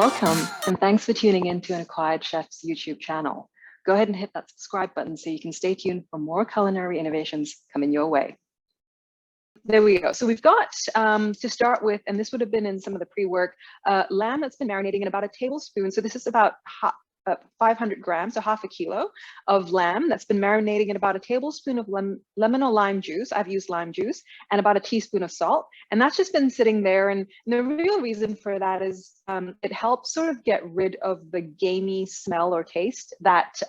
Welcome, and thanks for tuning in to Unacquired Chef's YouTube channel. Go ahead and hit that subscribe button so you can stay tuned for more culinary innovations coming your way. There we go. So we've got, to start with, and this would have been in some of the pre-work, lamb that's been marinating in about a tablespoon. So this is about 500 grams, so half a kilo of lamb that's been marinating in about a tablespoon of lemon or lime juice. I've used lime juice, and about a teaspoon of salt. And that's just been sitting there. And the real reason for that is it helps sort of get rid of the gamey smell or taste that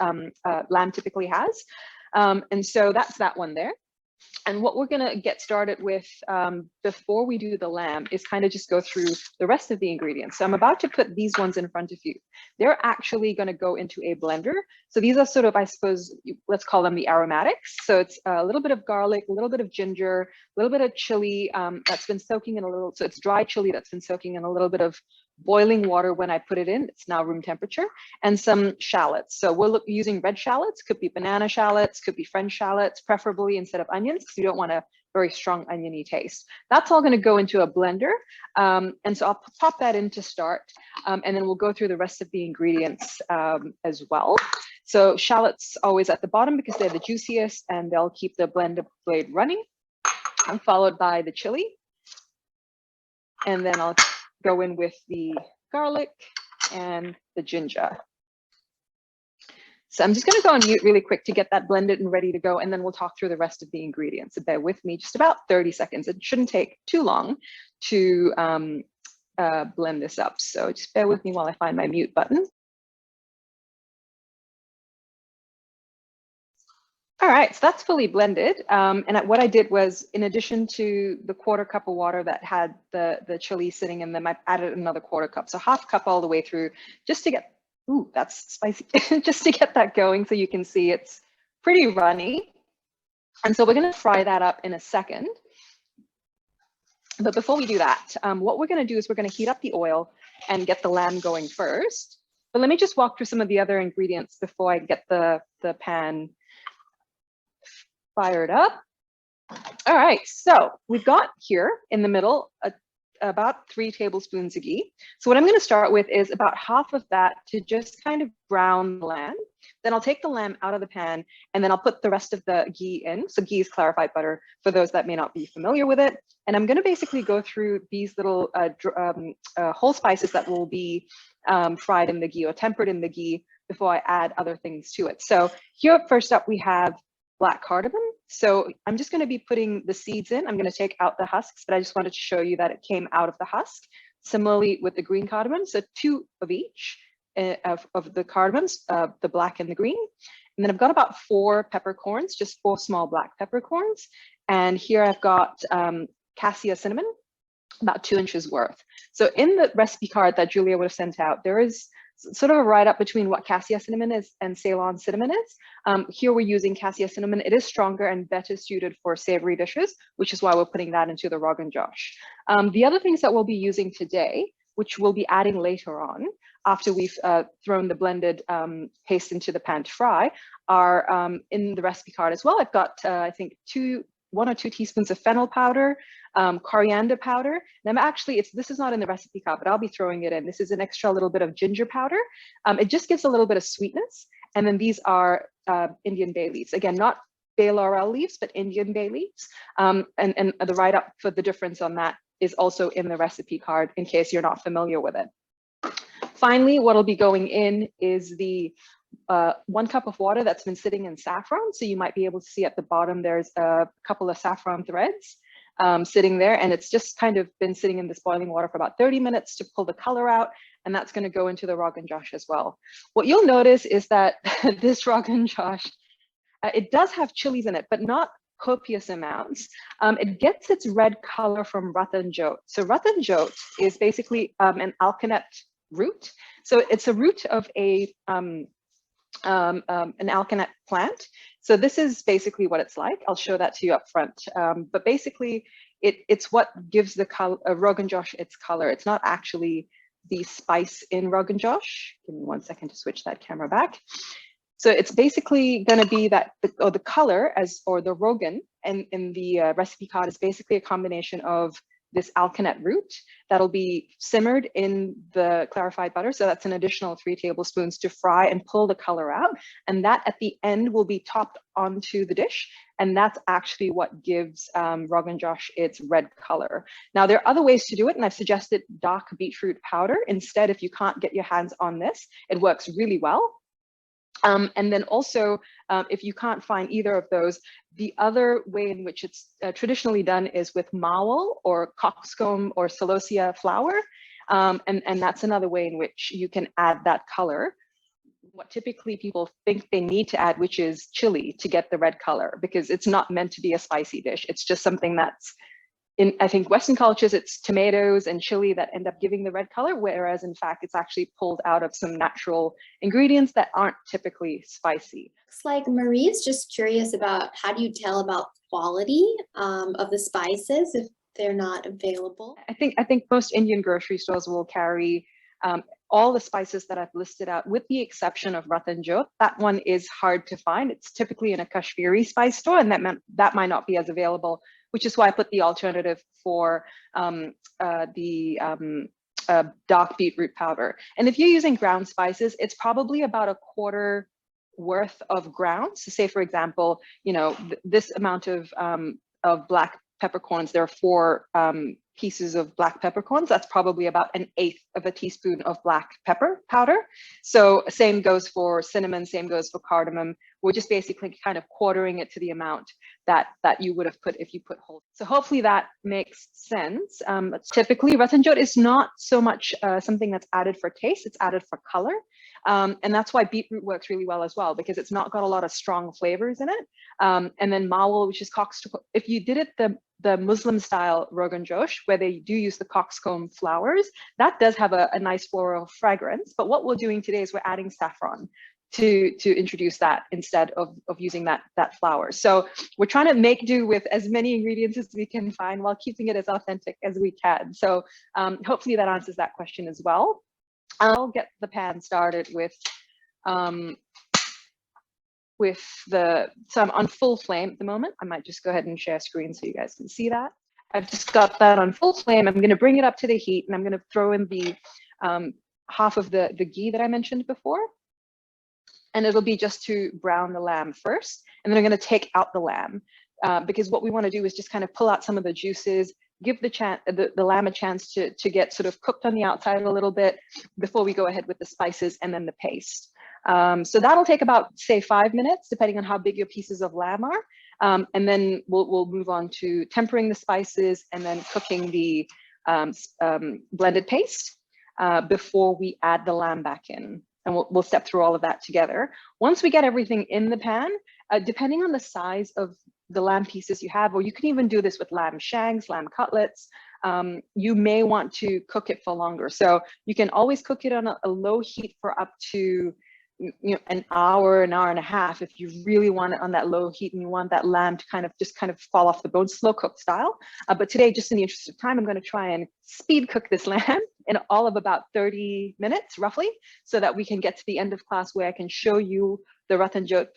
lamb typically has. And so that's that one there. And what we're going to get started with before we do the lamb is kind of just go through the rest of the ingredients. So I'm about to put these ones in front of you. They're actually going to go into a blender. So these are sort of, I suppose, let's call them the aromatics. So it's a little bit of garlic, a little bit of ginger, a little bit of chili that's been soaking in a little, so it's dry chili that's been soaking in a little bit of boiling water when I put it in. It's now room temperature, and some shallots. So we're using red shallots, could be banana shallots, could be French shallots, preferably instead of onions, because you don't want a very strong oniony taste. That's all going to go into a blender. And so I'll pop that in to start, and then we'll go through the rest of the ingredients as well. So shallots always at the bottom because they're the juiciest and they'll keep the blender blade running, and followed by the chili. And then I'll go in with the garlic and the ginger. So I'm just going to go on mute really quick to get that blended and ready to go, and then we'll talk through the rest of the ingredients. So bear with me just about 30 seconds. It shouldn't take too long to blend this up. So just bear with me while I find my mute button. All right, so that's fully blended. And what I did was, in addition to the quarter cup of water that had the chili sitting in them, I added another quarter cup. So half cup all the way through, just to get, ooh, that's spicy, just to get that going so you can see it's pretty runny. And so we're gonna fry that up in a second. But before we do that, what we're gonna do is we're gonna heat up the oil and get the lamb going first. But let me just walk through some of the other ingredients before I get the pan fired up. All right, so we've got here in the middle about 3 tablespoons of ghee. So what I'm going to start with is about half of that to just kind of brown the lamb. Then I'll take the lamb out of the pan, and then I'll put the rest of the ghee in. So ghee is clarified butter for those that may not be familiar with it. And I'm going to basically go through these little whole spices that will be fried in the ghee or tempered in the ghee before I add other things to it. So here, first up, we have black cardamom. So I'm just going to be putting the seeds in. I'm going to take out the husks, but I just wanted to show you that it came out of the husk. Similarly with the green cardamom, so 2 of each of the cardamoms, the black and the green. And then I've got about 4 peppercorns, just 4 small black peppercorns. And here I've got cassia cinnamon, about 2 inches worth. So in the recipe card that Julia would have sent out, there is sort of a write-up between what cassia cinnamon is and Ceylon cinnamon is. Here we're using cassia cinnamon. It is stronger and better suited for savory dishes, which is why we're putting that into the Rogan Josh. The other things that we'll be using today, which we'll be adding later on, after we've thrown the blended paste into the pan to fry, are in the recipe card as well. I've got, I think, 1 or 2 teaspoons of fennel powder, coriander powder. And I'm actually, this is not in the recipe card, but I'll be throwing it in. This is an extra little bit of ginger powder. It just gives a little bit of sweetness. And then these are Indian bay leaves. Again, not bay laurel leaves, but Indian bay leaves. And the write-up for the difference on that is also in the recipe card in case you're not familiar with it. Finally, what'll be going in is the 1 cup of water that's been sitting in saffron. So you might be able to see at the bottom, there's a couple of saffron threads sitting there, and it's just kind of been sitting in this boiling water for about 30 minutes to pull the color out, and that's going to go into the Rogan Josh as well. What you'll notice is that this Rogan Josh, it does have chilies in it, but not copious amounts. It gets its red color from Ratan Jot. So Ratan Jot is basically an alkanet root. So it's a root of an alkanet plant. So this is basically what it's like. I'll show that to you up front. But basically, it's what gives the color, Rogan Josh its color. It's not actually the spice in Rogan Josh. Give me 1 second to switch that camera back. So it's basically going to be that the color or the Rogan in the recipe card is basically a combination of this alkanet root that'll be simmered in the clarified butter. So that's an additional 3 tablespoons to fry and pull the color out. And that at the end will be topped onto the dish. And that's actually what gives Rogan Josh its red color. Now, there are other ways to do it, and I've suggested dark beetroot powder instead. If you can't get your hands on this, it works really well. And then also, if you can't find either of those, the other way in which it's traditionally done is with mawel or coxcomb or celosia flour. And that's another way in which you can add that color. What typically people think they need to add, which is chili to get the red color, because it's not meant to be a spicy dish. It's just something that's in, I think, Western cultures, it's tomatoes and chili that end up giving the red color, whereas in fact, it's actually pulled out of some natural ingredients that aren't typically spicy. Looks like Marie's just curious about how do you tell about quality of the spices if they're not available? I think most Indian grocery stores will carry all the spices that I've listed out, with the exception of Ratan Jot. That one is hard to find. It's typically in a Kashmiri spice store, and that might not be as available, which is why I put the alternative for the dark beetroot powder. And if you're using ground spices, it's probably about a quarter worth of ground. So say, for example, you know, this amount of black peppercorns, there are 4 pieces of black peppercorns. That's probably about 1/8 of a teaspoon of black pepper powder. So same goes for cinnamon, same goes for cardamom. We're just basically kind of quartering it to the amount that you would have put if you put whole. So hopefully that makes sense. Typically, Ratan Jot is not so much something that's added for taste, it's added for color. And that's why beetroot works really well as well, because it's not got a lot of strong flavors in it. And then mawel, which is coxcomb. If you did it the Muslim style Rogan Josh, where they do use the coxcomb flowers, that does have a nice floral fragrance. But what we're doing today is we're adding saffron to introduce that instead of using that flour. So we're trying to make do with as many ingredients as we can find while keeping it as authentic as we can. So hopefully that answers that question as well. I'll get the pan started with so I'm on full flame at the moment. I might just go ahead and share screen so you guys can see that. I've just got that on full flame. I'm going to bring it up to the heat, and I'm going to throw in the half of the ghee that I mentioned before. And it'll be just to brown the lamb first. And then I'm going to take out the lamb because what we want to do is just kind of pull out some of the juices, give the lamb a chance to get sort of cooked on the outside a little bit before we go ahead with the spices and then the paste. So that'll take about, say, 5 minutes, depending on how big your pieces of lamb are. And then we'll move on to tempering the spices and then cooking the blended paste before we add the lamb back in. And we'll step through all of that together. Once we get everything in the pan, depending on the size of the lamb pieces you have, or you can even do this with lamb shanks, lamb cutlets, you may want to cook it for longer. So you can always cook it on a low heat for up to an hour and a half if you really want it on that low heat and you want that lamb to kind of fall off the bone, slow cook style. But today, just in the interest of time, I'm going to try and speed cook this lamb in all of about 30 minutes roughly, so that we can get to the end of class where I can show you the Ratan Jot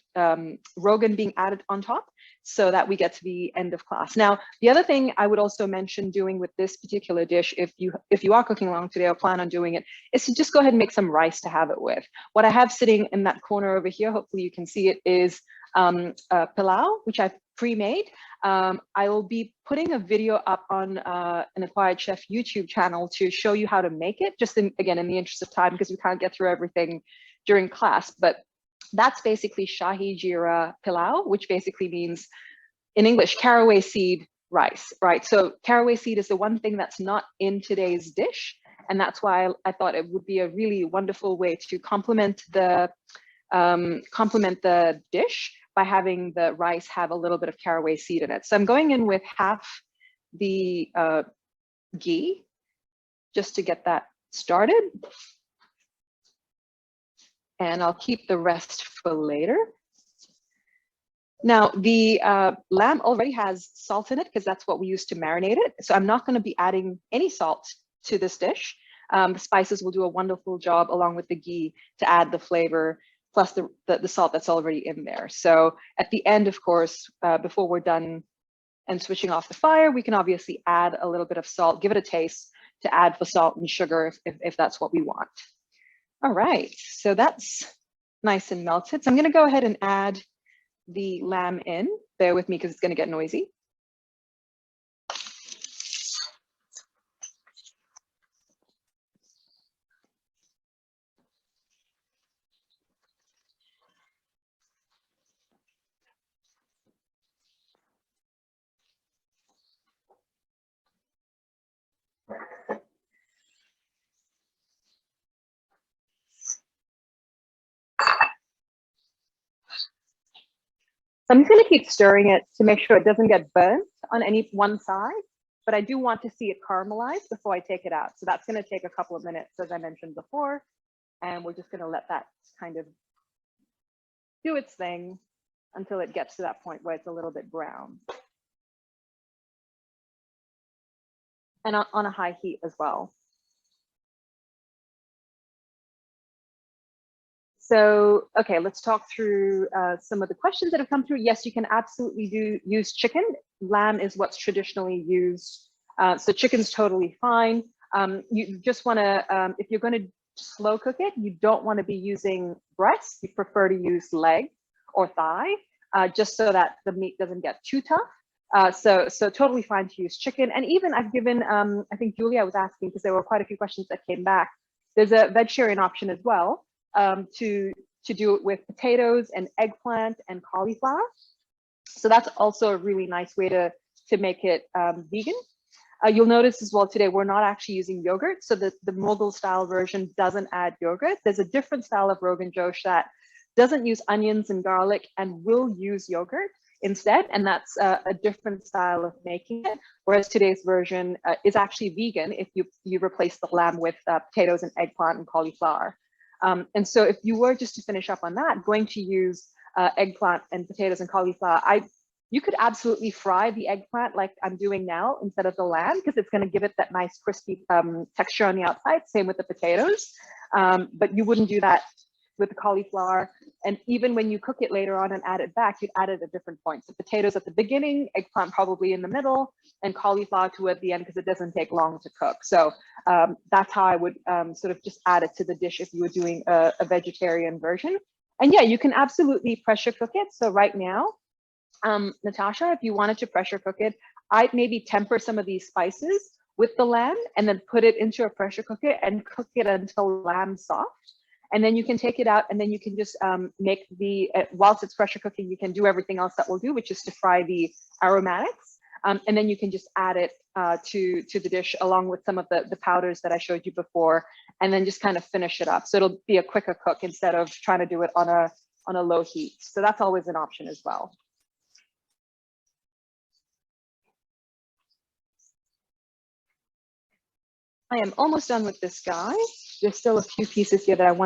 Rogan being added on top, so that we get to the end of class. Now, the other thing I would also mention doing with this particular dish, if you are cooking along today or plan on doing it, is to just go ahead and make some rice to have it with. What I have sitting in that corner over here, hopefully you can see it, is pilau, which I've pre-made. I will be putting a video up on an Acquired Chef YouTube channel to show you how to make it, just again, in the interest of time, because we can't get through everything during class. But that's basically Shahi Jeera pilau, which basically means, in English, caraway seed rice, right? So caraway seed is the one thing that's not in today's dish. And that's why I thought it would be a really wonderful way to complement the dish by having the rice have a little bit of caraway seed in it. So I'm going in with half the ghee just to get that started. And I'll keep the rest for later. Now, the lamb already has salt in it because that's what we use to marinate it. So I'm not going to be adding any salt to this dish. The spices will do a wonderful job along with the ghee to add the flavor, plus the salt that's already in there. So at the end, of course, before we're done and switching off the fire, we can obviously add a little bit of salt, give it a taste to add the salt and sugar if that's what we want. All right, so that's nice and melted. So I'm going to go ahead and add the lamb in. Bear with me because it's going to get noisy. So I'm just going to keep stirring it to make sure it doesn't get burnt on any one side, but I do want to see it caramelize before I take it out. So that's going to take a couple of minutes, as I mentioned before, and we're just going to let that kind of do its thing until it gets to that point where it's a little bit brown. And on a high heat as well. So, okay, let's talk through some of the questions that have come through. Yes, you can absolutely use chicken. Lamb is what's traditionally used. So chicken's totally fine. You just wanna, if you're gonna slow cook it, you don't wanna be using breast. You prefer to use leg or thigh, just so that the meat doesn't get too tough. So totally fine to use chicken. And even I've given, I think Julia was asking, because there were quite a few questions that came back. There's a vegetarian option as well. To do it with potatoes and eggplant and cauliflower. So that's also a really nice way to make it vegan. You'll notice as well today, we're not actually using yogurt. So the Mughal-style version doesn't add yogurt. There's a different style of Rogan Josh that doesn't use onions and garlic and will use yogurt instead. And that's a different style of making it. Whereas today's version is actually vegan if you replace the lamb with potatoes and eggplant and cauliflower. And so if you were just to finish up on that, going to use eggplant and potatoes and cauliflower, you could absolutely fry the eggplant like I'm doing now instead of the lamb, because it's going to give it that nice crispy texture on the outside. Same with the potatoes, but you wouldn't do that with the cauliflower. And even when you cook it later on and add it back, you'd add it at different points. So potatoes at the beginning, eggplant probably in the middle, and cauliflower toward the end because it doesn't take long to cook. So that's how I would sort of just add it to the dish if you were doing a vegetarian version. And yeah, you can absolutely pressure cook it. So right now, Natasha, if you wanted to pressure cook it, I'd maybe temper some of these spices with the lamb and then put it into a pressure cooker and cook it until lamb's soft. And then you can take it out and then you can just make whilst it's pressure cooking, you can do everything else that we'll do, which is to fry the aromatics. And then you can just add it to the dish along with some of the powders that I showed you before, and then just kind of finish it up. So it'll be a quicker cook instead of trying to do it on a low heat. So that's always an option as well. I am almost done with this guy. There's still a few pieces here that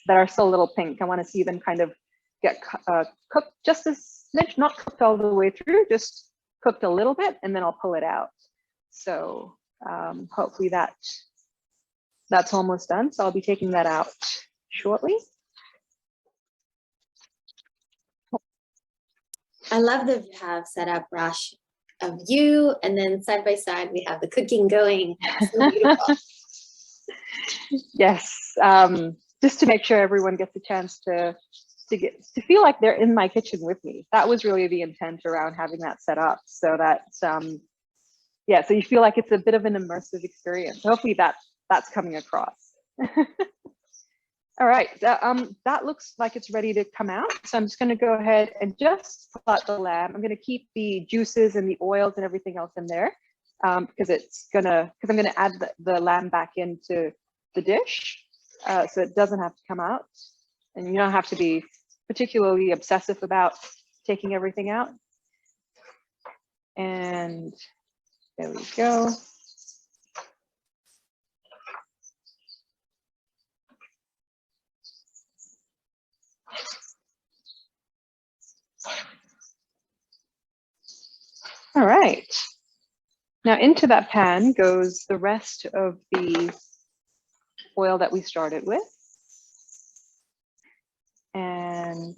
that are still a little pink. I want to see them kind of get cooked just as much, not cooked all the way through, just cooked a little bit, and then I'll pull it out. So hopefully that's almost done. So I'll be taking that out shortly. I love that you have set up, Rash, of you, and then side by side we have the cooking going. So beautiful. Yes, just to make sure everyone gets a chance to feel like they're in my kitchen with me. That was really the intent around having that set up, so that yeah, so you feel like it's a bit of an immersive experience. Hopefully that's coming across. All right, that looks like it's ready to come out. So I'm just going to go ahead and just pull out the lamb. I'm going to keep the juices and the oils and everything else in there because I'm going to add the lamb back into the dish, so it doesn't have to come out. And you don't have to be particularly obsessive about taking everything out. And there we go. All right. Now into that pan goes the rest of the oil that we started with. And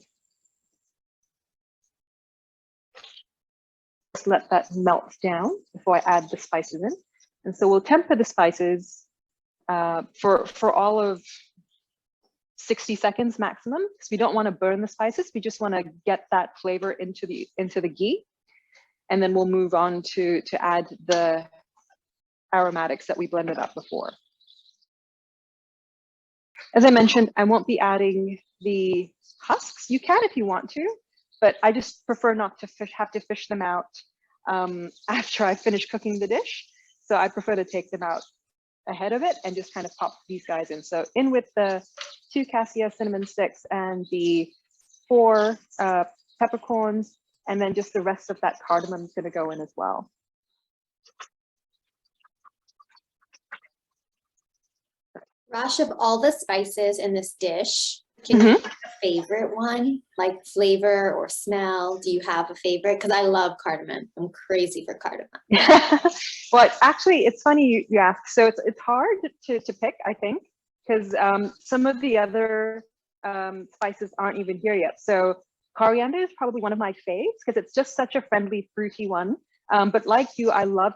Just let that melt down before I add the spices in. And so we'll temper the spices for all of 60 seconds maximum, because we don't want to burn the spices. We just want to get that flavor into the ghee. And then we'll move on to add the aromatics that we blended up before. As I mentioned, I won't be adding the husks. You can if you want to, but I just prefer not to have to fish them out after I finish cooking the dish. So I prefer to take them out ahead of it and just kind of pop these guys in. So in with the 2 cassia cinnamon sticks and the 4 peppercorns, and then just the rest of that cardamom is going to go in as well. Rosh, of all the spices in this dish, can you have a favorite one, like flavor or smell? Do you have a favorite? Because I love cardamom. I'm crazy for cardamom. Well, actually, it's funny you ask. So it's hard to pick, I think, because some of the other spices aren't even here yet. So coriander is probably one of my faves because it's just such a friendly, fruity one. But like you, I love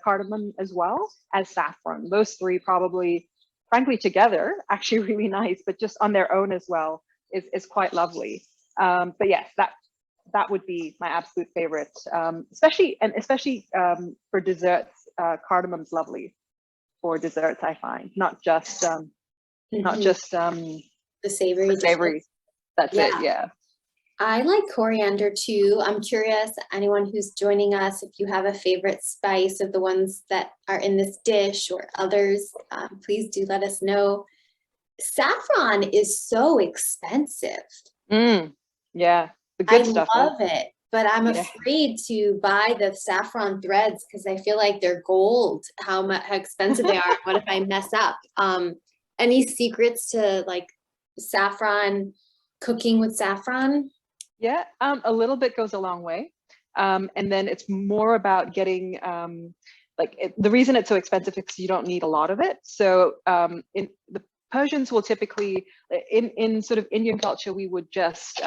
cardamom as well as saffron. Those 3 probably, frankly, together, actually really nice, but just on their own as well is quite lovely. But yes, that would be my absolute favorite, especially for desserts. Cardamom's lovely for desserts, I find, not just the savory. That's it, yeah. I like coriander too. I'm curious, anyone who's joining us, if you have a favorite spice of the ones that are in this dish or others, please do let us know. Saffron is so expensive. Yeah, the good stuff. I love it, but I'm afraid to buy the saffron threads because I feel like they're gold, how expensive they are. What if I mess up? Any secrets to like saffron, cooking with saffron? Yeah, a little bit goes a long way. And then it's more about getting, the reason it's so expensive is because you don't need a lot of it. So in the Persians will typically, in sort of Indian culture, we would just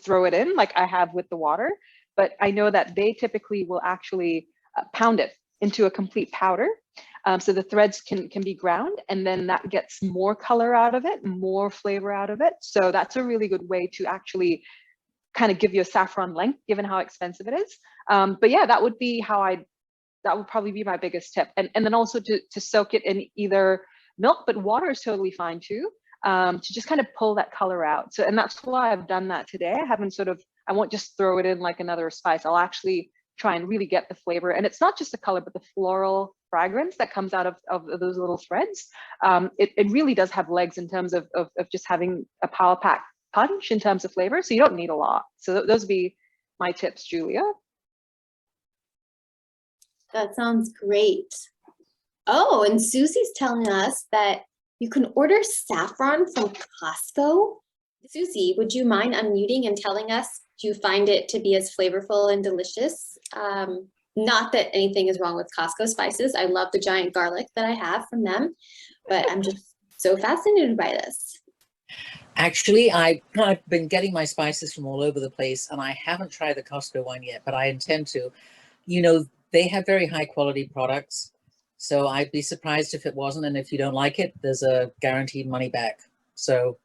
throw it in like I have with the water. But I know that they typically will actually pound it into a complete powder. So the threads can be ground, and then that gets more color out of it, more flavor out of it. So that's a really good way to actually kind of give you a saffron length, given how expensive it is. But yeah, that would be that would probably be my biggest tip. And then also to soak it in either milk, but water is totally fine too, to just kind of pull that color out. So, and that's why I've done that today. I won't just throw it in like another spice. I'll actually try and really get the flavor. And it's not just the color, but the floral fragrance that comes out of those little threads. It really does have legs in terms of just having a power pack punch in terms of flavor. So you don't need a lot. So those would be my tips, Julia. That sounds great. Oh, and Susie's telling us that you can order saffron from Costco. Susie, would you mind unmuting and telling us, do you find it to be as flavorful and delicious? Not that anything is wrong with Costco spices. I love the giant garlic that I have from them, but I'm just so fascinated by this. Actually, I've been getting my spices from all over the place, and I haven't tried the Costco one yet, but I intend to. You know, they have very high quality products, so I'd be surprised if it wasn't. And if you don't like it, there's a guaranteed money back. So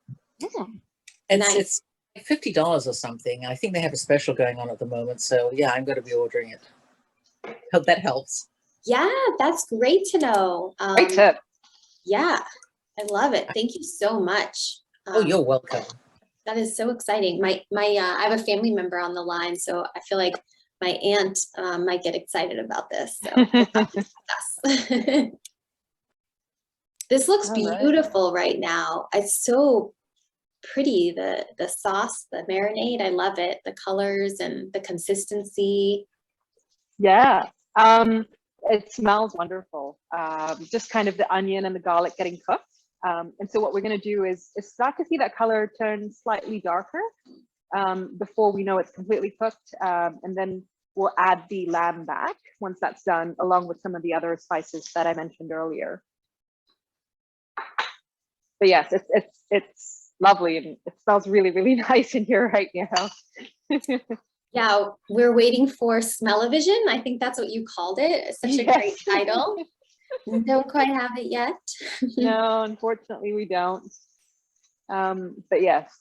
it's $50 or something. I think they have a special going on at the moment. So yeah, I'm going to be ordering it. Hope that helps. Yeah, that's great to know. Great tip. Yeah, I love it. Thank you so much. Oh, you're welcome. That is so exciting. I have a family member on the line, so I feel like my aunt might get excited about this. So this looks beautiful right now. It's so pretty. The sauce, the marinade, I love it. The colors and the consistency. Yeah, it smells wonderful. Just kind of the onion and the garlic getting cooked. And so what we're going to do is start to see that color turn slightly darker before we know it's completely cooked. And then we'll add the lamb back once that's done, along with some of the other spices that I mentioned earlier. But yes, it's lovely, and it smells really, really nice in here right now. Yeah, we're waiting for Smell-O-Vision. I think that's what you called it. It's such a great Yes. title. Don't quite have it yet. No, unfortunately we don't. But yes,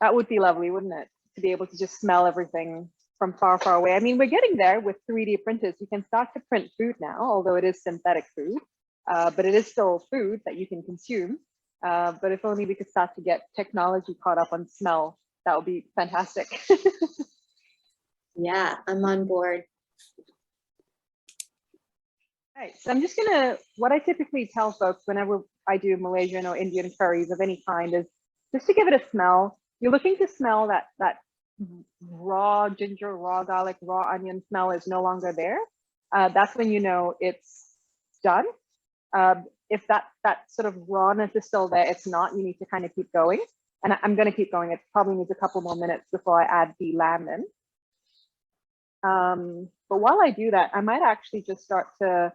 that would be lovely, wouldn't it? To be able to just smell everything from far, far away. I mean, we're getting there with 3D printers. You can start to print food now, although it is synthetic food, but it is still food that you can consume. But if only we could start to get technology caught up on smell, that would be fantastic. Yeah, I'm on board. Right, so I'm just gonna, what I typically tell folks whenever I do Malaysian or Indian curries of any kind is just to give it a smell. You're looking to smell that raw ginger, raw garlic, raw onion smell is no longer there. That's when you know it's done. If that sort of rawness is still there, it's not, you need to kind of keep going. And I'm gonna keep going. It probably needs a couple more minutes before I add the lamb in. But while I do that, I might actually just start to,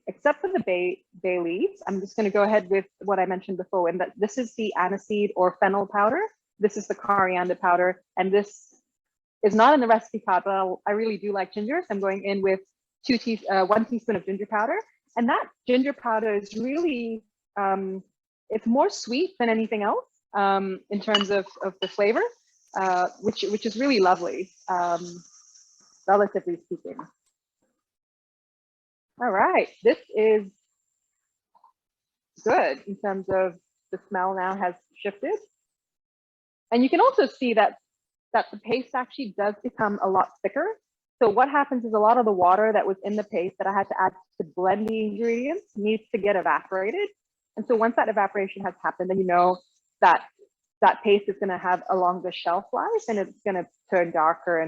except for the bay leaves, I'm just going to go ahead with what I mentioned before, and that this is the aniseed or fennel powder. This is the coriander powder, and this is not in the recipe card, but I really do like ginger, so I'm going in with 1 teaspoon of ginger powder. And that ginger powder is really, it's more sweet than anything else in terms of the flavor, which is really lovely, relatively speaking. All right, this is good in terms of the smell now has shifted. And you can also see that the paste actually does become a lot thicker. So what happens is a lot of the water that was in the paste that I had to add to blend the ingredients needs to get evaporated. And so once that evaporation has happened, then you know that that paste is going to have a longer shelf life and it's going to turn darker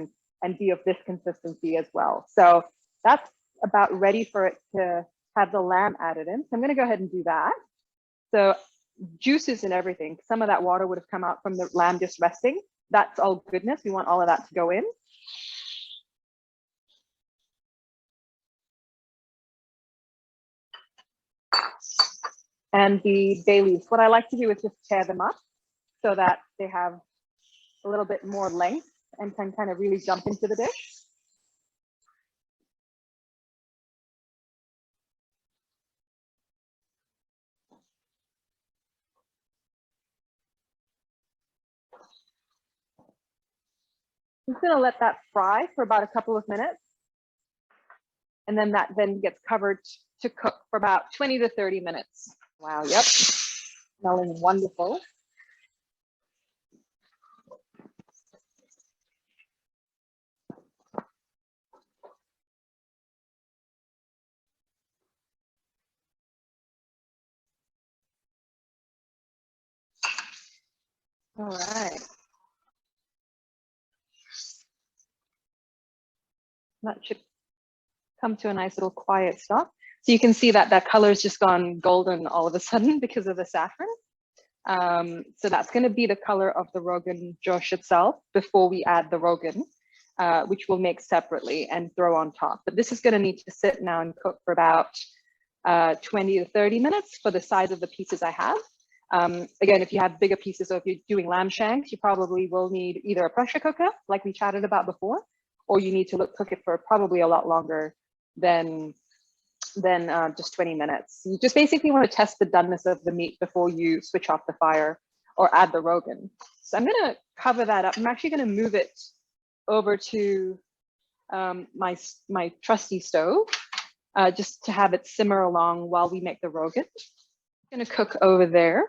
and be of this consistency as well. So that's about ready for it to have the lamb added in. So I'm going to go ahead and do that. So juices and everything, some of that water would have come out from the lamb just resting. That's all goodness. We want all of that to go in. And the bay leaves, what I like to do is just tear them up so that they have a little bit more length and can kind of really jump into the dish. I'm just gonna let that fry for about a couple of minutes. And then that then gets covered to cook for about 20 to 30 minutes. Wow, yep, smelling wonderful. All right. That should come to a nice little quiet stop. So you can see that that color has just gone golden all of a sudden because of the saffron. So that's going to be the color of the Rogan Josh itself before we add the Rogan, which we'll make separately and throw on top. But this is going to need to sit now and cook for about 20 to 30 minutes for the size of the pieces I have. Again, if you have bigger pieces, so if you're doing lamb shanks, you probably will need either a pressure cooker, like we chatted about before, or you need to cook it for probably a lot longer than just 20 minutes. You just basically want to test the doneness of the meat before you switch off the fire or add the Rogan. So I'm going to cover that up. I'm actually going to move it over to my trusty stove just to have it simmer along while we make the Rogan. I'm going to cook over there.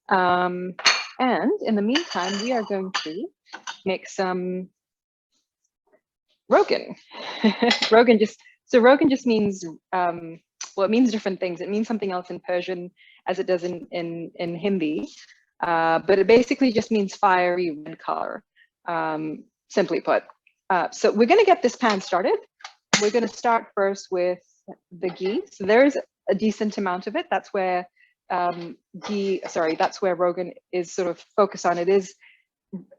And in the meantime, we are going to make some Rogan. Rogan just means, well, it means different things. It means something else in Persian as it does in Hindi. But it basically just means fiery red color, simply put. So we're going to get this pan started. We're going to start first with the ghee. So there's a decent amount of it. That's where that's where Rogan is sort of focused on. It is,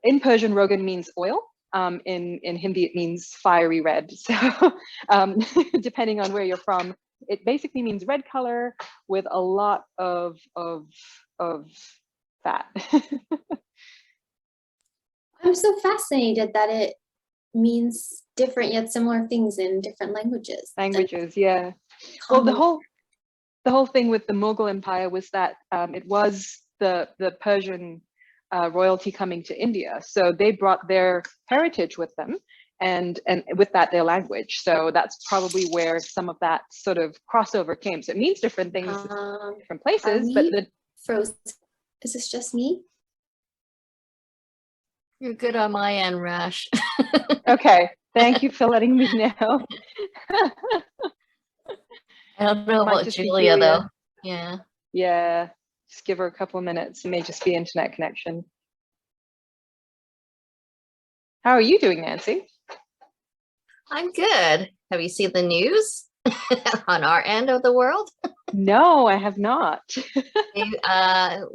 in Persian, Rogan means oil. In Hindi, it means fiery red. So depending on where you're from, it basically means red color with a lot of fat. I'm so fascinated that it means different yet similar things in different languages. Languages, yeah. Well, the whole thing with the Mughal Empire was that it was the Persian royalty coming to India, so they brought their heritage with them, and with that their language. So that's probably where some of that sort of crossover came. So it means different things in different places, but the frozen. Is this just me? You're good on my end, Rash. okay. Thank you for letting me know. I don't know Might about just be Julia, though. Julia. Yeah. Yeah, just give her a couple of minutes. It may just be internet connection. How are you doing, Nancy? I'm good. Have you seen the news on our end of the world? No, I have not.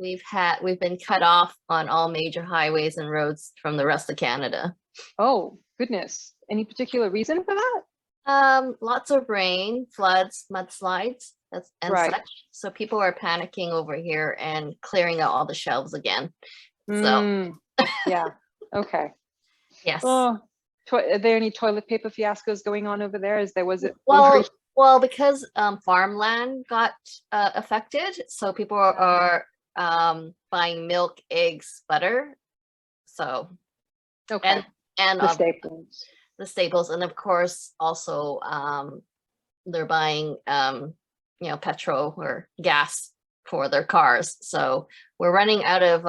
We've been cut off on all major highways and roads from the rest of Canada. Oh, goodness. Any particular reason for that? Lots of rain, floods, mudslides, and Right. such. So people are panicking over here and clearing out all the shelves again. So Mm, yeah. Okay. yes. Oh, are there any toilet paper fiascos going on over there? As there was it? Well, because farmland got affected, so people are buying milk, eggs, butter. So Okay. and The staples. the staples, and of course also they're buying petrol or gas for their cars. So we're running out of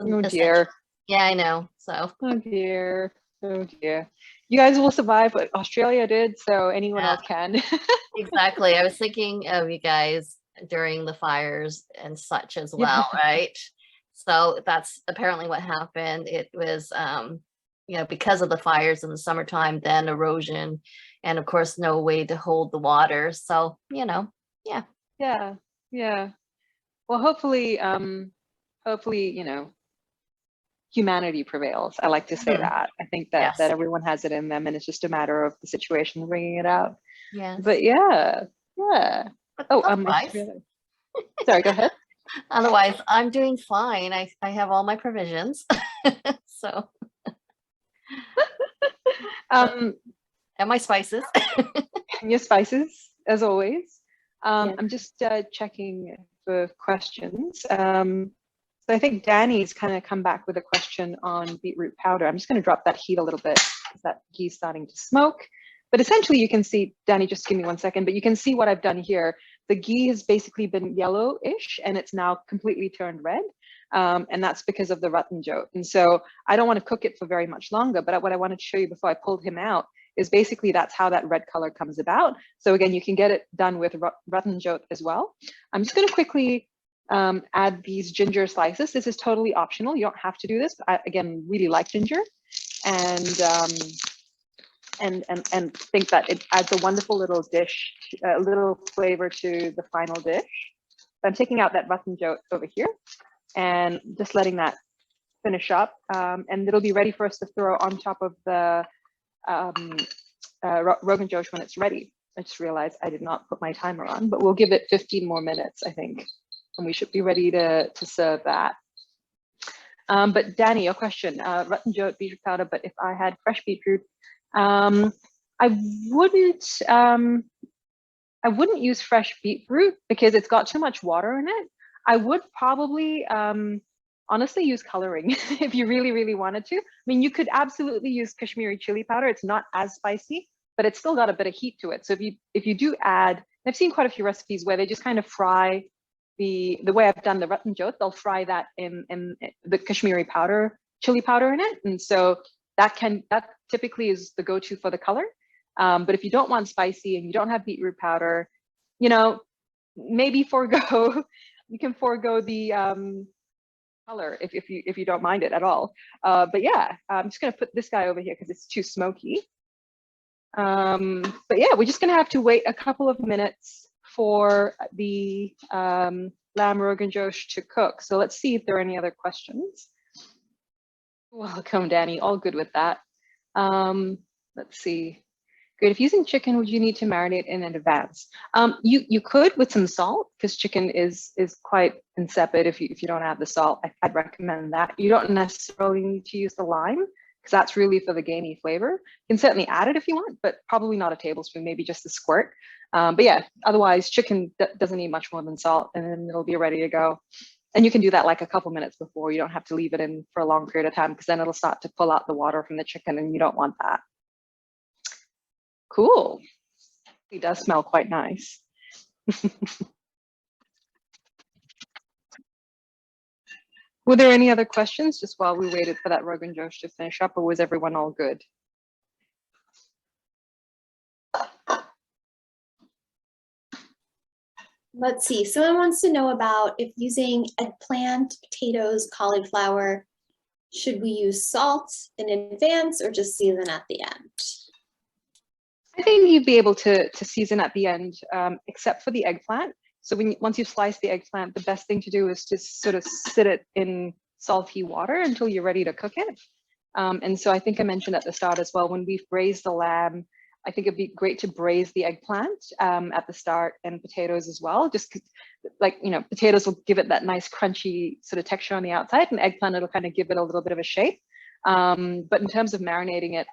Oh dear. Yeah, I know. So Oh dear. Oh dear. You guys will survive what Australia did, so anyone else can. exactly. I was thinking of you guys during the fires and such as well, right? So that's apparently what happened. It was because of the fires in the summertime, then erosion, and of course no way to hold the water. So, yeah. Yeah. Well, hopefully, humanity prevails. I like to say that. I think that Yes. everyone has it in them, and it's just a matter of the situation bringing it out. Yes. But yeah. But Oh, otherwise, sorry, go ahead. otherwise, I'm doing fine. I have all my provisions. So And my spices. your spices, as always. Yeah. I'm just checking for questions. So I think Danny's kind of come back with a question on beetroot powder. I'm just going to drop that heat a little bit because that ghee's starting to smoke. But essentially you can see, Danny, just give me 1 second, but you can see what I've done here. The ghee has basically been yellowish and it's now completely turned red. And that's because of the Ratan Jot. And so I don't want to cook it for very much longer, but what I wanted to show you before I pulled him out is basically that's how that red color comes about. So again, you can get it done with Ratan Jot as well. I'm just going to quickly add these ginger slices. This is totally optional. You don't have to do this. But I, again, really like ginger, and think that it adds a wonderful little dish, a little flavor to the final dish. I'm taking out that Ratan Jot over here and just letting that finish up, and it'll be ready for us to throw on top of the Rogan Josh when it's ready. I just realized I did not put my timer on, but we'll give it 15 more minutes, I think, and we should be ready to serve that. But Danny, your question, Ratan Jot beetroot powder, but if I had fresh beetroot, I wouldn't use fresh beetroot because it's got too much water in it. I would probably honestly use coloring if you really, really wanted to. I mean, you could absolutely use Kashmiri chili powder. It's not as spicy, but it's still got a bit of heat to it. So if you do add, I've seen quite a few recipes where they just kind of fry the way I've done the Ratan Jot, they'll fry that in the Kashmiri powder, chili powder in it. And so that typically is the go-to for the color. But if you don't want spicy and you don't have beetroot powder, maybe you can forego the color if you don't mind it at all. But yeah, I'm just gonna put this guy over here because it's too smoky. But yeah, we're just gonna have to wait a couple of minutes for the lamb rogan josh to cook. So let's see if there are any other questions. Welcome, Danny. All good with that. Let's see. Great. If using chicken, would you need to marinate in advance? You could with some salt, because chicken is quite insipid if you don't add the salt. I'd recommend that. You don't necessarily need to use the lime, because that's really for the gamey flavor. You can certainly add it if you want, but probably not a tablespoon, maybe just a squirt. But yeah, otherwise chicken doesn't need much more than salt, and then it'll be ready to go. And you can do that like a couple minutes before. You don't have to leave it in for a long period of time, because then it'll start to pull out the water from the chicken, and you don't want that. Cool. It does smell quite nice. Were there any other questions just while we waited for that Rogan Josh to finish up, or was everyone all good? Let's see. Someone wants to know about if using eggplant, potatoes, cauliflower, should we use salt in advance or just season at the end? I think you'd be able to season at the end, except for the eggplant. So once you've sliced the eggplant, the best thing to do is just sort of sit it in salty water until you're ready to cook it. And so I think I mentioned at the start as well, when we've braised the lamb, I think it'd be great to braise the eggplant at the start, and potatoes as well. Just like, you know, potatoes will give it that nice crunchy sort of texture on the outside, and eggplant, it'll kind of give it a little bit of a shape. But in terms of marinating it,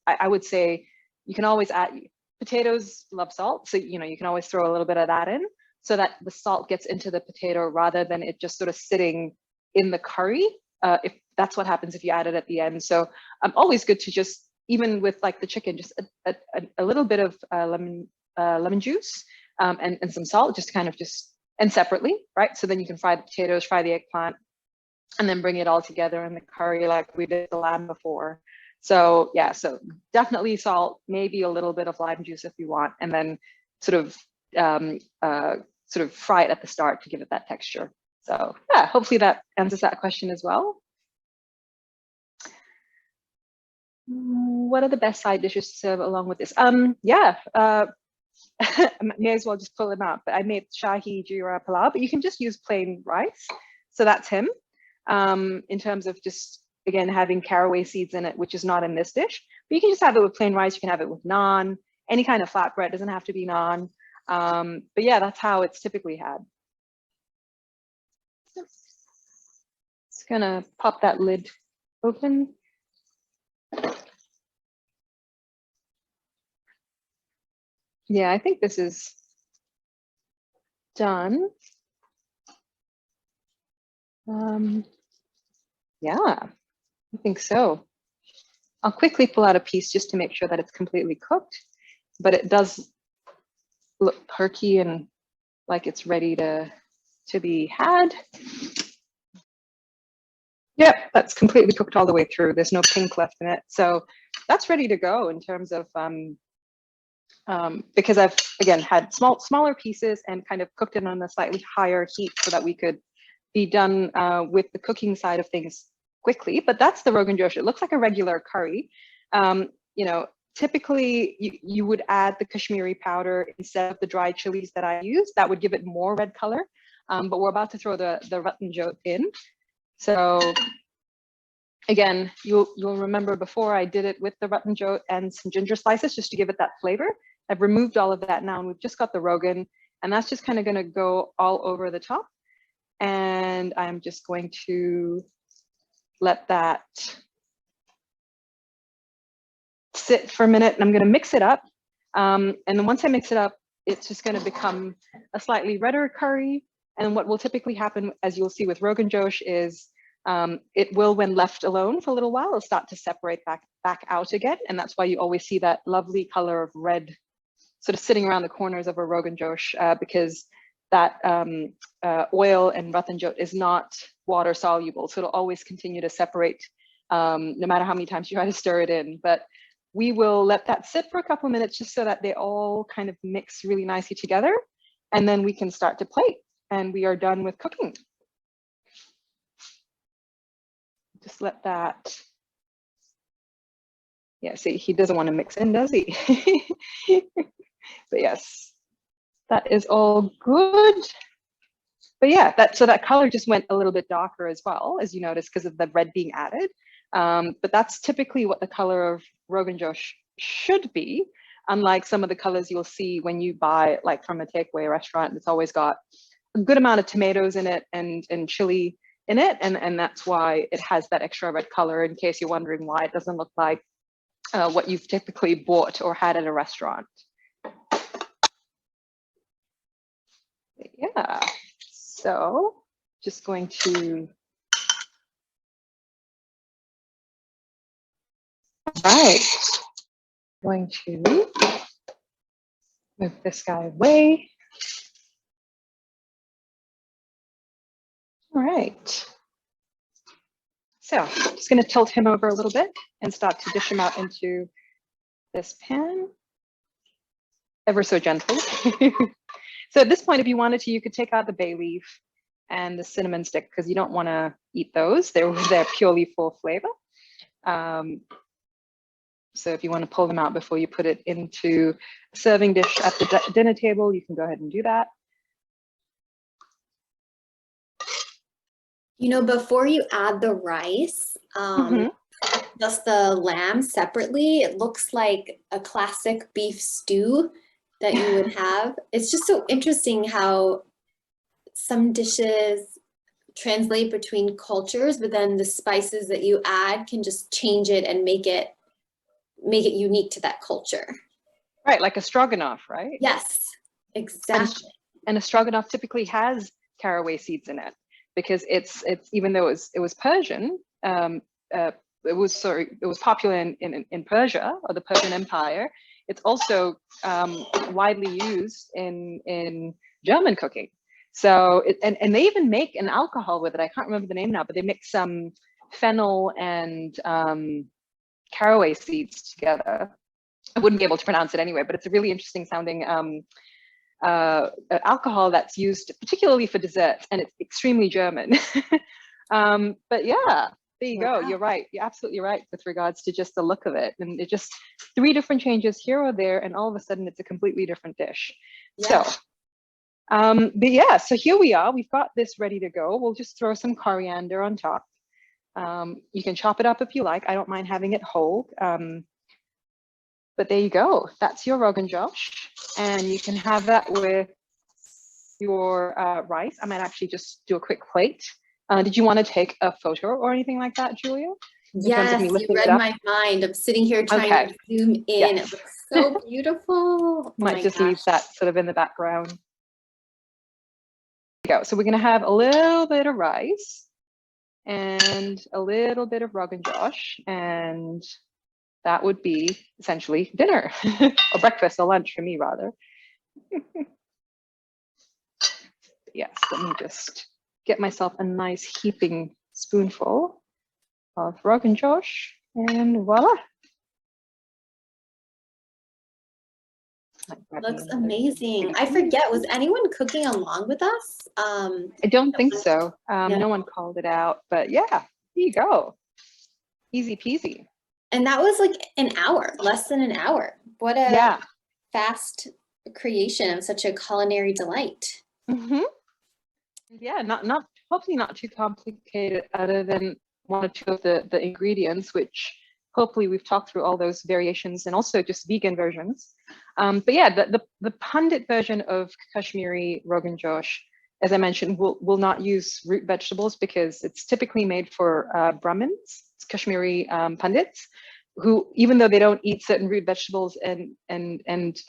I would say you can always add, potatoes love salt. So, you know, you can always throw a little bit of that in so that the salt gets into the potato rather than it just sort of sitting in the curry. If that's what happens if you add it at the end. So always good to just, even with like the chicken, just a little bit of lemon juice and some salt, just kind of and separately, right? So then you can fry the potatoes, fry the eggplant, and then bring it all together in the curry like we did the lamb before. So yeah, so definitely salt, maybe a little bit of lime juice if you want, and then sort of fry it at the start to give it that texture. So yeah, hopefully that answers that question as well. What are the best side dishes to serve along with this? Yeah, may as well just pull them out. But I made Shahi Jeera Pulao, but you can just use plain rice. So that's him. In terms of just, again, having caraway seeds in it, which is not in this dish. But you can just have it with plain rice. You can have it with naan, any kind of flatbread, doesn't have to be naan. But yeah, that's how it's typically had. Just gonna pop that lid open. Yeah, I think this is done. Yeah, I think so. I'll quickly pull out a piece just to make sure that it's completely cooked, but it does look perky and like it's ready to be had. Yep, that's completely cooked all the way through. There's no pink left in it. So that's ready to go in terms of, because I've, again, had smaller pieces and kind of cooked it on a slightly higher heat so that we could be done with the cooking side of things quickly. But that's the Rogan Josh. It looks like a regular curry. You know, typically you would add the Kashmiri powder instead of the dried chilies that I use. That would give it more red color. But we're about to throw the Ratan Jot in. So again, you'll remember before I did it with the Ratan Jot and some ginger slices just to give it that flavor. I've removed all of that now, and we've just got the Rogan, and that's just kind of going to go all over the top. And I'm just going to let that sit for a minute, and I'm going to mix it up. And then once I mix it up, it's just going to become a slightly redder curry. And what will typically happen, as you'll see with Rogan Josh, is it will, when left alone for a little while, it'll start to separate back out again. And that's why you always see that lovely color of red sort of sitting around the corners of a Rogan Josh, because that oil and Ratan Jot is not water soluble. So it'll always continue to separate no matter how many times you try to stir it in. But we will let that sit for a couple of minutes just so that they all kind of mix really nicely together. And then we can start to plate, and we are done with cooking. Just let that, yeah, see, he doesn't want to mix in, does he? But yes, that is all good. But yeah, so that color just went a little bit darker as well, as you notice, because of the red being added. But that's typically what the color of Rogan Josh should be. unlike some of the colors you'll see when you buy like from a takeaway restaurant. It's always got a good amount of tomatoes in it and chili in it, and that's why it has that extra red color, in case you're wondering why it doesn't look like what you've typically bought or had at a restaurant. Yeah, so just going to, right, going to move this guy away. All right. So just going to tilt him over a little bit and start to dish him out into this pan, ever so gently. So at this point, if you wanted to, you could take out the bay leaf and the cinnamon stick, because you don't want to eat those. They're purely for flavor. So if you want to pull them out before you put it into a serving dish at the dinner table, you can go ahead and do that. You know, before you add the rice, just the lamb separately, it looks like a classic beef stew that you would have. It's just so interesting how some dishes translate between cultures, but then the spices that you add can just change it and make it unique to that culture. Right, like a stroganoff, right? Yes, exactly. And a stroganoff typically has caraway seeds in it, because it's even though it was Persian, it was popular in Persia or the Persian Empire. It's also widely used in German cooking. So and they even make an alcohol with it. I can't remember the name now, but they mix some fennel and caraway seeds together. I wouldn't be able to pronounce it anyway, but it's a really interesting sounding alcohol that's used particularly for desserts, and it's extremely German. But yeah, there you go. You're right. You're absolutely right with regards to just the look of it. And it just 3 different changes here or there, and all of a sudden it's a completely different dish. Yeah. So, but yeah, so here we are. We've got this ready to go. We'll just throw some coriander on top. You can chop it up if you like. I don't mind having it whole. But there you go. That's your Rogan Josh. And you can have that with your rice. I might actually just do a quick plate. Did you want to take a photo or anything like that, Julia? Yes, you read my mind. I'm sitting here trying to zoom in. Yes. It looks so beautiful. Might just leave that sort of in the background. There you go. So we're going to have a little bit of rice and a little bit of Rogan Josh, and that would be essentially dinner or breakfast or lunch for me, rather. Yes, let me just get myself a nice heaping spoonful of Rogan Josh, and voila. Looks amazing. I forget, was anyone cooking along with us? I don't think so. No one called it out, but yeah, there you go. Easy peasy. And that was like an hour, less than an hour. What a fast creation of such a culinary delight. Yeah, not hopefully not too complicated, other than 1 or 2 of the ingredients, which hopefully we've talked through all those variations, and also just vegan versions. But yeah, the pundit version of Kashmiri Rogan Josh, as I mentioned, will not use root vegetables, because it's typically made for Brahmins, Kashmiri pundits, who, even though they don't eat certain root vegetables, and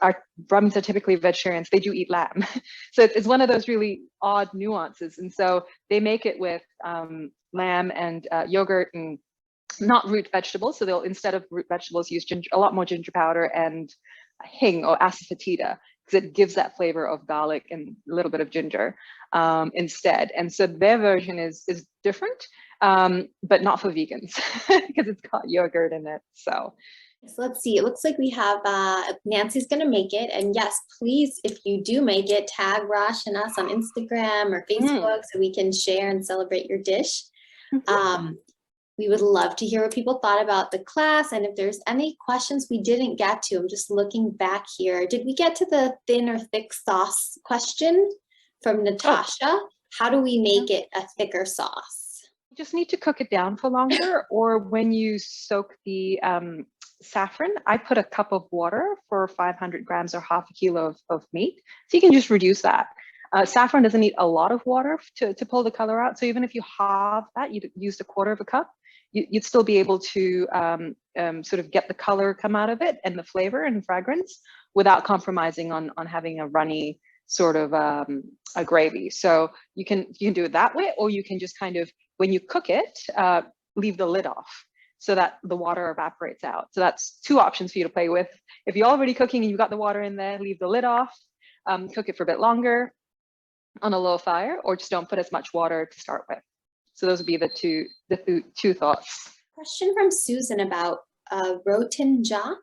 our Brahmins are typically vegetarians, they do eat lamb. So it's one of those really odd nuances. And so they make it with lamb and yogurt and not root vegetables. So they'll, instead of root vegetables, use a lot more ginger powder and hing or asafoetida, because it gives that flavor of garlic and a little bit of ginger instead. And so their version is different, but not for vegans, because it's got yogurt in it. So let's see, it looks like we have Nancy's gonna make it. And yes, please, if you do make it, tag Rosh and us on Instagram or Facebook so we can share and celebrate your dish. We would love to hear what people thought about the class, and if there's any questions we didn't get to. I'm just looking back here. Did we get to the thin or thick sauce question from Natasha? How do we make it a thicker sauce? You just need to cook it down for longer, or when you soak the saffron, I put a cup of water for 500 grams or half a kilo of meat. So you can just reduce that. Saffron doesn't need a lot of water to pull the color out. So even if you halve that, you'd use a quarter of a cup, you'd still be able to sort of get the color come out of it and the flavor and fragrance without compromising on having a runny sort of a gravy. So you can do it that way, or you can just kind of, when you cook it, leave the lid off so that the water evaporates out. So that's two options for you to play with. If you're already cooking and you've got the water in there, leave the lid off, cook it for a bit longer on a low fire, or just don't put as much water to start with. So those would be the two thoughts. Question from Susan about Ratan Jot.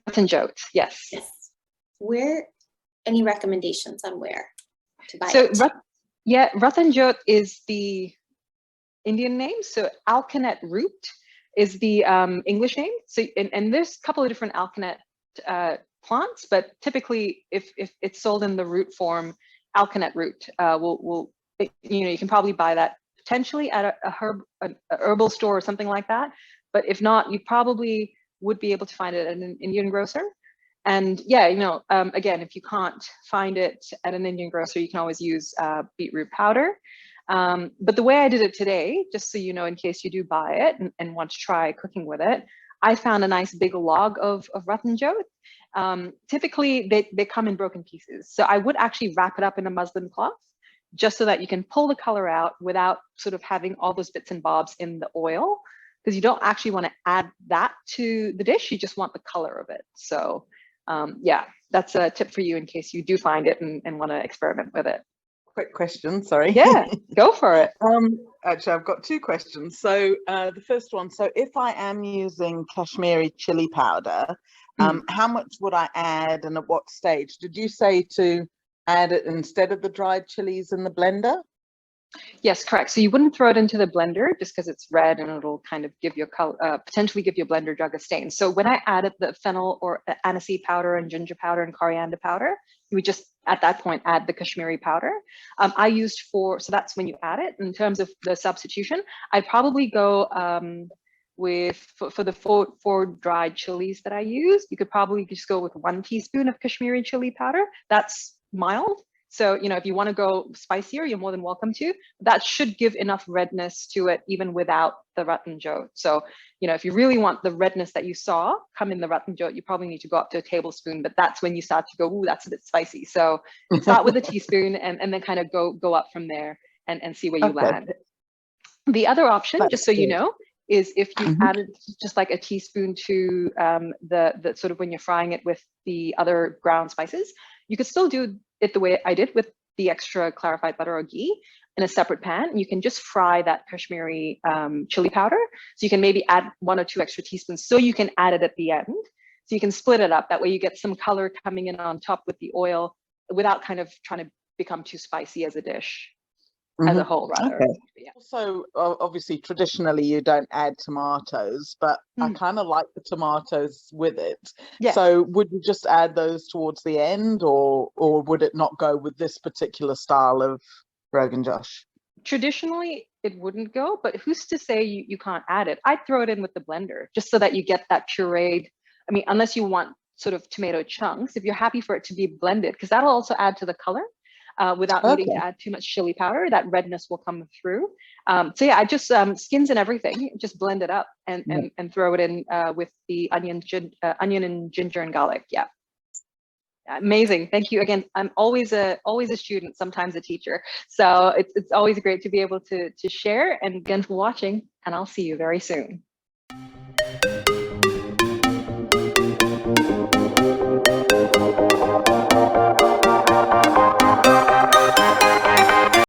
Ratan Jot, yes. Yes. Where, any recommendations on where to buy So it? Ratan Jot is the Indian name. So alkanet root is the English name. So and there's a couple of different alkanet plants, but typically if it's sold in the root form, alkanet root you can probably buy that potentially at a herbal store or something like that. But if not, you probably would be able to find it at an Indian grocer. And yeah, again, if you can't find it at an Indian grocer, you can always use beetroot powder. But the way I did it today, just so you know, in case you do buy it and want to try cooking with it, I found a nice big log of Ratan Jot. Typically, they come in broken pieces. So I would actually wrap it up in a muslin cloth, just so that you can pull the color out without sort of having all those bits and bobs in the oil, because you don't actually want to add that to the dish. You just want the color of it. So yeah, that's a tip for you in case you do find it and want to experiment with it. Quick question, sorry. Yeah, go for it. Actually, I've got two questions. So the first one, so if I am using Kashmiri chili powder, how much would I add and at what stage? Did you say to add it instead of the dried chilies in the blender? Yes, correct. So you wouldn't throw it into the blender just because it's red and it'll kind of give you a color, potentially give your blender jug a stain. So when I added the fennel or aniseed powder and ginger powder and coriander powder, you would just at that point add the Kashmiri powder. I used so that's when you add it. In terms of the substitution, I'd probably go for the four dried chilies that I use, you could probably just go with 1 teaspoon of Kashmiri chili powder. That's mild. So, if you want to go spicier, you're more than welcome to. That should give enough redness to it, even without the Ratan Jot. So, if you really want the redness that you saw come in the Ratan Jot, you probably need to go up to a tablespoon, but that's when you start to go, ooh, that's a bit spicy. So start with a teaspoon and then kind of go up from there and see where you land. The other option, just so you know, is if you added just like a teaspoon to the sort of when you're frying it with the other ground spices, you could still do it the way I did with the extra clarified butter or ghee in a separate pan. You can just fry that Kashmiri chili powder. So you can maybe add 1 or 2 extra teaspoons so you can add it at the end. So you can split it up. That way you get some color coming in on top with the oil without kind of trying to become too spicy as a dish. As a whole, rather. Okay. Yeah. So obviously, traditionally, you don't add tomatoes, but I kind of like the tomatoes with it. Yes. So would you just add those towards the end, or would it not go with this particular style of Rogan Josh? Traditionally, it wouldn't go, but who's to say you can't add it? I'd throw it in with the blender just so that you get that pureed. I mean, unless you want sort of tomato chunks, if you're happy for it to be blended, because that'll also add to the color. Without needing to add too much chili powder, that redness will come through. So yeah, I just skins and everything, just blend it up and throw it in with the onion and ginger and garlic. Yeah, amazing. Thank you again. I'm always a student, sometimes a teacher. So it's always great to be able to share. And again for watching, and I'll see you very soon.